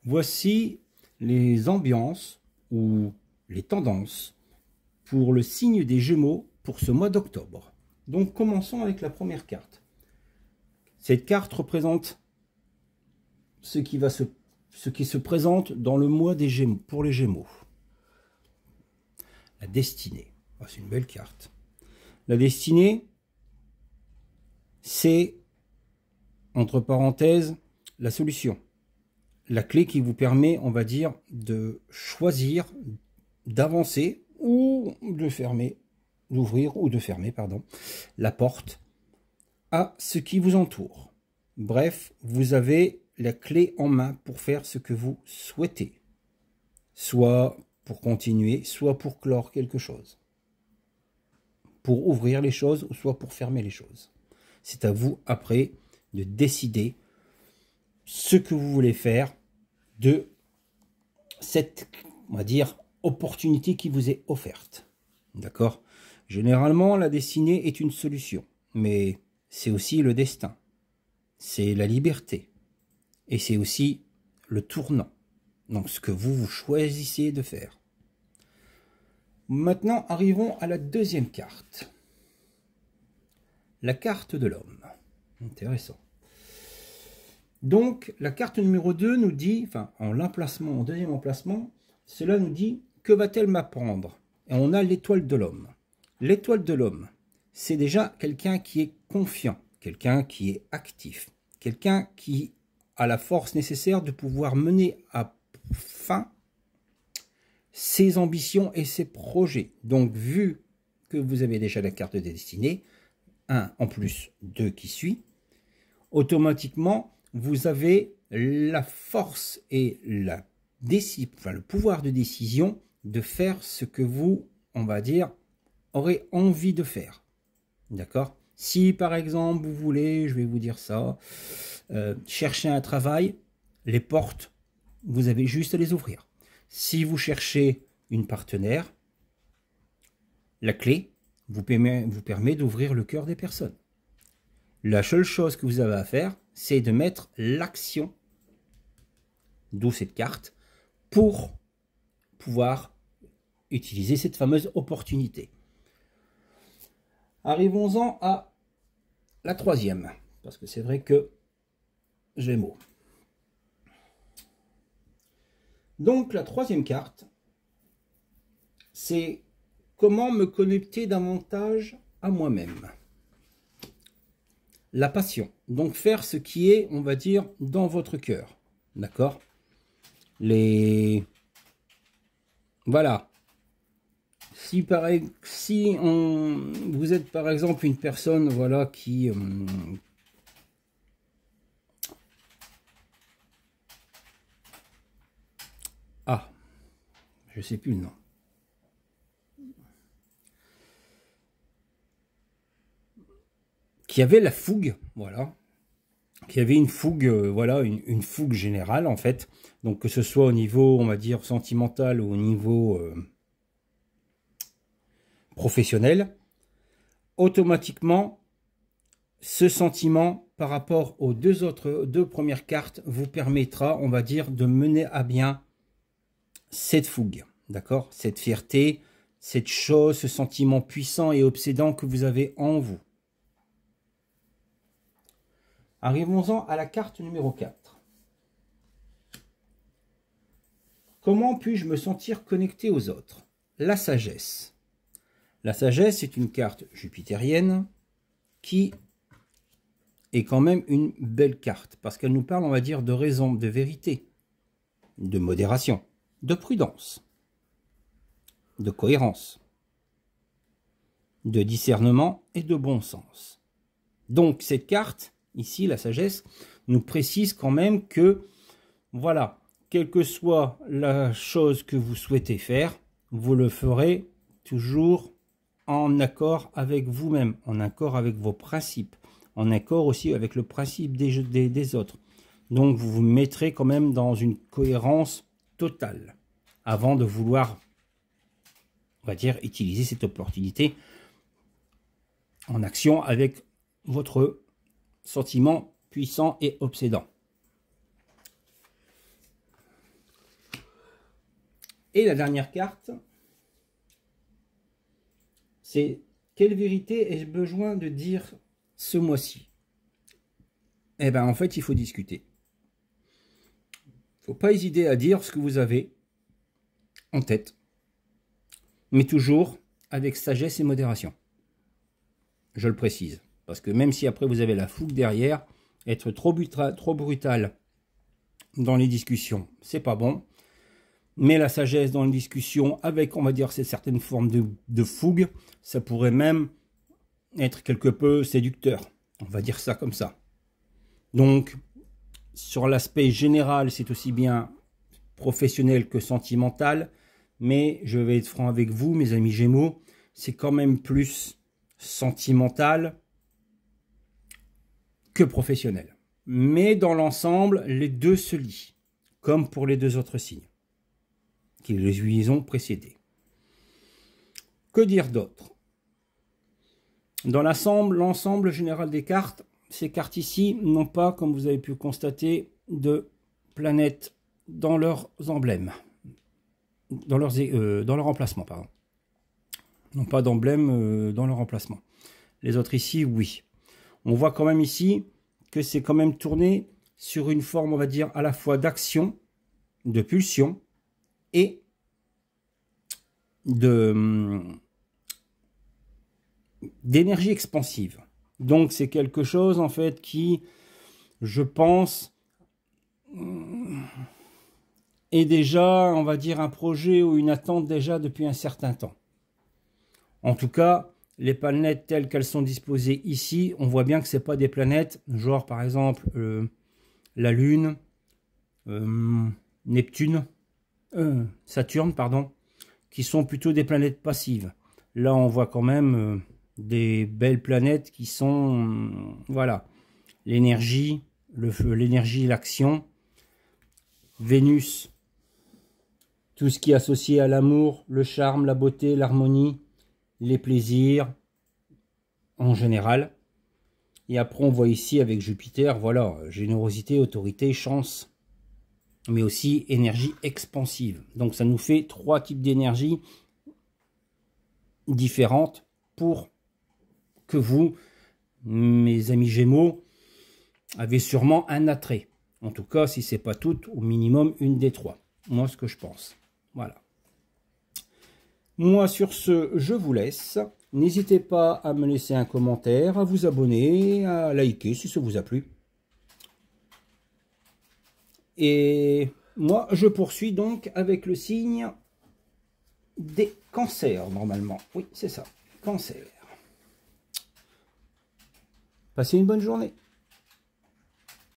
Voici les ambiances ou les tendances pour le signe des Gémeaux pour ce mois d'octobre. Donc commençons avec la première carte. Cette carte représente ce qui se présente dans le mois des Gémeaux, pour les Gémeaux. La destinée. Oh, c'est une belle carte. La destinée, c'est, entre parenthèses, la solution. La clé qui vous permet, on va dire, de choisir, d'avancer ou de fermer, d'ouvrir ou de fermer, pardon, la porte à ce qui vous entoure. Bref, vous avez la clé en main pour faire ce que vous souhaitez. Soit pour continuer, soit pour clore quelque chose. Pour ouvrir les choses, ou soit pour fermer les choses. C'est à vous, après, de décider ce que vous voulez faire de cette, on va dire, opportunité qui vous est offerte. D'accord? Généralement, la destinée est une solution, mais c'est aussi le destin. C'est la liberté. Et c'est aussi le tournant. Donc, ce que vous choisissez de faire. Maintenant, arrivons à la deuxième carte. La carte de l'homme. Intéressant. Donc, la carte numéro 2 nous dit, enfin, en deuxième emplacement, cela nous dit, que va-t-elle m'apprendre? Et on a l'étoile de l'homme. L'étoile de l'homme, c'est déjà quelqu'un qui est confiant, quelqu'un qui est actif, quelqu'un qui a la force nécessaire de pouvoir mener à fin ses ambitions et ses projets. Donc, vu que vous avez déjà la carte de destinée, 1 en plus 2 qui suit, automatiquement, vous avez la force et le pouvoir de décision de faire ce que vous, on va dire, aurez envie de faire. D'accord? Si, par exemple, vous voulez, je vais vous dire ça, chercher un travail, les portes, vous avez juste à les ouvrir. Si vous cherchez une partenaire, la clé vous permet d'ouvrir le cœur des personnes. La seule chose que vous avez à faire, c'est de mettre l'action, d'où cette carte, pour pouvoir utiliser cette fameuse opportunité. Arrivons-en à la troisième, parce que c'est vrai que Gémeaux. Donc la troisième carte, c'est comment me connecter davantage à moi-même. La passion, donc faire ce qui est, on va dire, dans votre cœur. D'accord? Voilà. Si vous êtes par exemple une personne, voilà, qui... je sais plus le nom. Qui avait la fougue, voilà. Qui avait une fougue, voilà, une fougue générale, en fait. Donc, que ce soit au niveau, on va dire, sentimental ou au niveau professionnel, automatiquement, ce sentiment, par rapport aux deux premières cartes, vous permettra, on va dire, de mener à bien cette fougue, d'accord? Cette fierté, cette chose, ce sentiment puissant et obsédant que vous avez en vous. Arrivons-en à la carte numéro 4. Comment puis-je me sentir connecté aux autres? La sagesse. La sagesse est une carte jupitérienne qui est quand même une belle carte, parce qu'elle nous parle, on va dire, de raison, de vérité, de modération, de prudence, de cohérence, de discernement et de bon sens. Donc cette carte, ici, la sagesse, nous précise quand même que, voilà, quelle que soit la chose que vous souhaitez faire, vous le ferez toujours en accord avec vous-même, en accord avec vos principes, en accord aussi avec le principe des autres. Donc vous vous mettrez quand même dans une cohérence totale avant de vouloir, on va dire, utiliser cette opportunité en action avec votre sentiment puissant et obsédant. Et la dernière carte, c'est quelle vérité ai-je besoin de dire ce mois-ci? Eh bien, en fait, il faut discuter. Il ne faut pas hésiter à dire ce que vous avez en tête, mais toujours avec sagesse et modération. Je le précise, parce que même si après vous avez la fougue derrière, être trop brutal dans les discussions, c'est pas bon. Mais la sagesse dans les discussions, avec, on va dire, certaines formes de fougue, ça pourrait même être quelque peu séducteur. On va dire ça comme ça. Donc, sur l'aspect général, c'est aussi bien professionnel que sentimental. Mais je vais être franc avec vous, mes amis Gémeaux, c'est quand même plus sentimental que professionnel. Mais dans l'ensemble, les deux se lient, comme pour les deux autres signes qui les ont précédés. Que dire d'autre? Dans l'ensemble général des cartes, ces cartes ici n'ont pas, comme vous avez pu constater, de planètes dans leurs emblèmes, dans leur emplacement, pardon. Non pas d'emblème dans leur emplacement. Les autres ici, oui. On voit quand même ici que c'est quand même tourné sur une forme, on va dire, à la fois d'action, de pulsion, et d'énergie expansive. Donc c'est quelque chose en fait qui, je pense, est déjà, on va dire, un projet ou une attente déjà depuis un certain temps. En tout cas, les planètes telles qu'elles sont disposées ici, on voit bien que c'est pas des planètes, genre par exemple la Lune, Neptune, Saturne, pardon, qui sont plutôt des planètes passives. Là, on voit quand même des belles planètes qui sont, voilà, l'énergie, le feu, l'énergie, l'action. Vénus, tout ce qui est associé à l'amour, le charme, la beauté, l'harmonie, les plaisirs, en général. Et après, on voit ici avec Jupiter, voilà, générosité, autorité, chance, mais aussi énergie expansive. Donc ça nous fait 3 types d'énergie différentes pour que vous, mes amis Gémeaux, avez sûrement un attrait. En tout cas, si ce n'est pas toutes, au minimum une des 3. Moi, ce que je pense. Voilà. Moi, sur ce, je vous laisse. N'hésitez pas à me laisser un commentaire, à vous abonner, à liker si ça vous a plu. Et moi, je poursuis donc avec le signe des cancers, normalement. Oui, c'est ça, cancer. Passez une bonne journée.